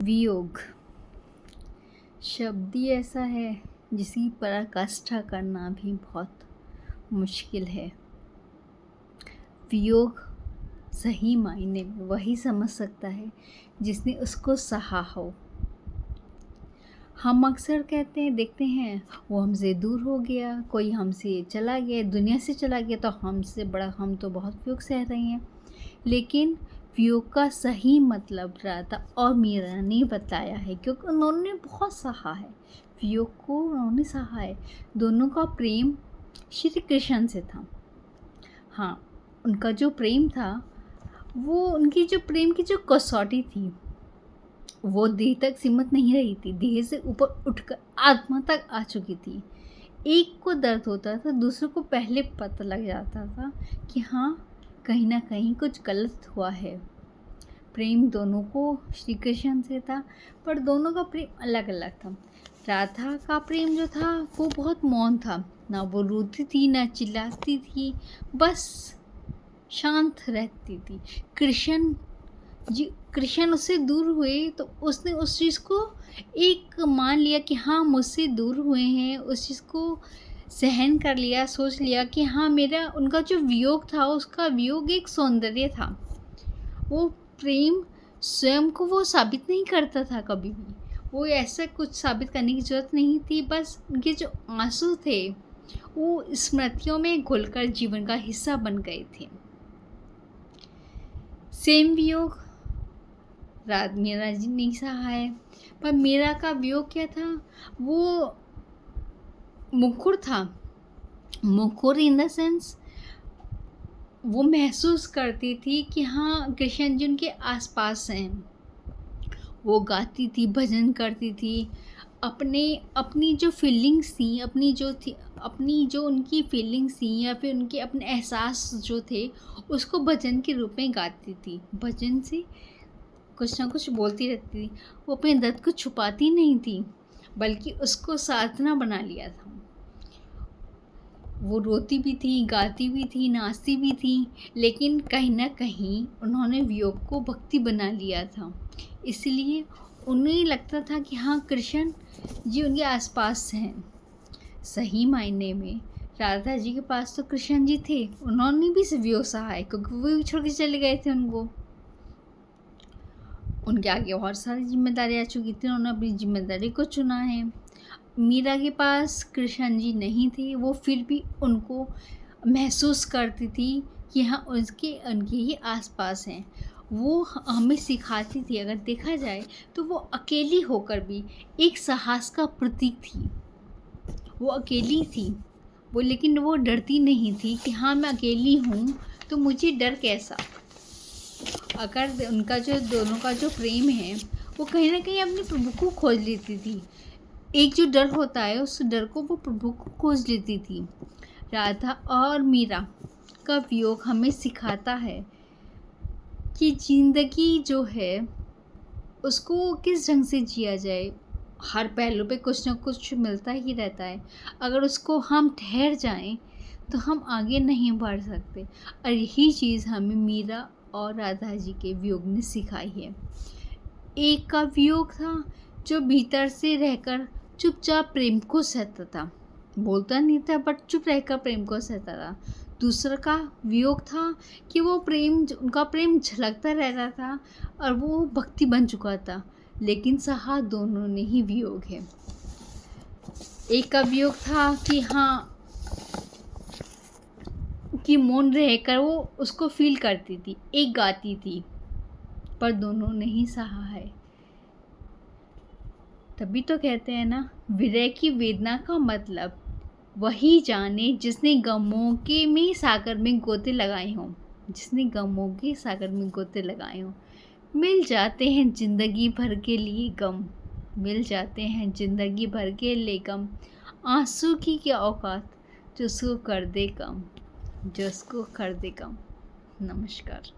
वियोग शब्द ही ऐसा है जिसकी पराकाष्ठा करना भी बहुत मुश्किल है। वियोग सही मायने में वही समझ सकता है जिसने उसको सहा हो। हम अक्सर कहते हैं, देखते हैं, वो हमसे दूर हो गया, कोई हमसे चला गया, दुनिया से चला गया, तो हमसे बड़ा हम तो बहुत वियोग सह रहे हैं। लेकिन वियोग का सही मतलब राधा और मीरा ने बताया है, क्योंकि उन्होंने बहुत सहा है, वियोग को उन्होंने सहा है। दोनों का प्रेम श्री कृष्ण से था। हाँ, उनका जो प्रेम था वो उनकी जो प्रेम की जो कसौटी थी वो देह तक सीमित नहीं रही थी, देह से ऊपर उठकर आत्मा तक आ चुकी थी। एक को दर्द होता था, दूसरे को पहले पता लग जाता था कि हाँ, कहीं ना कहीं कुछ गलत हुआ है। प्रेम दोनों को श्री कृष्ण से था, पर दोनों का प्रेम अलग अलग था। राधा का प्रेम जो था वो बहुत मौन था, ना वो रोती थी ना चिल्लाती थी, बस शांत रहती थी। कृष्ण उससे दूर हुए तो उसने उस चीज़ को एक मान लिया कि हाँ, मुझसे दूर हुए हैं, उस चीज़ को सहन कर लिया, सोच लिया कि हाँ, मेरा उनका जो वियोग था, उसका वियोग एक सौंदर्य था। वो प्रेम स्वयं को वो साबित नहीं करता था कभी भी, वो ऐसा कुछ साबित करने की ज़रूरत नहीं थी। बस उनके जो आंसू थे वो स्मृतियों में घुलकर जीवन का हिस्सा बन गए थे। सेम वियोग मीरा जी नहीं सहा है, पर मीरा का वियोग क्या था, वो मुकुर था। मुकुर इन द सेंस वो महसूस करती थी कि हाँ, कृष्ण जी उनके आसपास हैं। वो गाती थी, भजन करती थी, अपनी जो फीलिंग्स थी, अपनी जो उनकी फीलिंग्स थी या फिर उनके अपने एहसास जो थे, उसको भजन के रूप में गाती थी। भजन से कुछ ना कुछ बोलती रहती थी। वो अपने दर्द को छुपाती नहीं थी, बल्कि उसको साधना बना लिया था। वो रोती भी थी, गाती भी थी, नाचती भी थी, लेकिन कहीं ना कहीं उन्होंने वियोग को भक्ति बना लिया था। इसलिए उन्हें लगता था कि हाँ, कृष्ण जी उनके आसपास हैं। सही मायने में राधा जी के पास तो कृष्ण जी थे, उन्होंने भी वियोग सहा है, क्योंकि वो भी छोड़ के चले गए थे उनको। उनके आगे बहुत सारी जिम्मेदारी आ चुकी थी, उन्होंने अपनी जिम्मेदारी को चुना है। मीरा के पास कृष्ण जी नहीं थे, वो फिर भी उनको महसूस करती थी कि हाँ, उनके ही आसपास हैं। वो हमें सिखाती थी, अगर देखा जाए तो वो अकेली होकर भी एक साहस का प्रतीक थी। वो अकेली थी वो, लेकिन वो डरती नहीं थी कि हाँ, मैं अकेली हूँ तो मुझे डर कैसा। अगर उनका जो दोनों का जो प्रेम है वो कहीं ना कहीं अपने प्रभु को खोज लेती थी। एक जो डर होता है, उस डर को वो प्रभु को खोज लेती थी। राधा और मीरा का वियोग हमें सिखाता है कि ज़िंदगी जो है उसको किस ढंग से जिया जाए। हर पहलू पे कुछ ना कुछ मिलता ही रहता है, अगर उसको हम ठहर जाएं तो हम आगे नहीं बढ़ सकते। और यही चीज़ हमें मीरा और राधा जी के वियोग ने सिखाई है। एक का वियोग था जो भीतर से रहकर चुपचाप प्रेम को सहता था, बोलता नहीं था, बट चुप रहकर प्रेम को सहता था। दूसरा का वियोग था कि वो उनका प्रेम झलकता रहता था और वो भक्ति बन चुका था, लेकिन सहा दोनों ने ही वियोग है। एक का वियोग था कि हाँ, कि मौन रहकर वो उसको फील करती थी, एक गाती थी, पर दोनों ने ही सहा है। तभी तो कहते हैं ना, विरह की वेदना का मतलब वही जाने जिसने गमों के में सागर में गोते लगाए हों। जिसने गमों के सागर में गोते लगाए हों। मिल जाते हैं जिंदगी भर के लिए गम, मिल जाते हैं जिंदगी भर के लिए गम। आंसू की क्या औकात जिसको कर दे कम, जिसको कर दे कम। नमस्कार।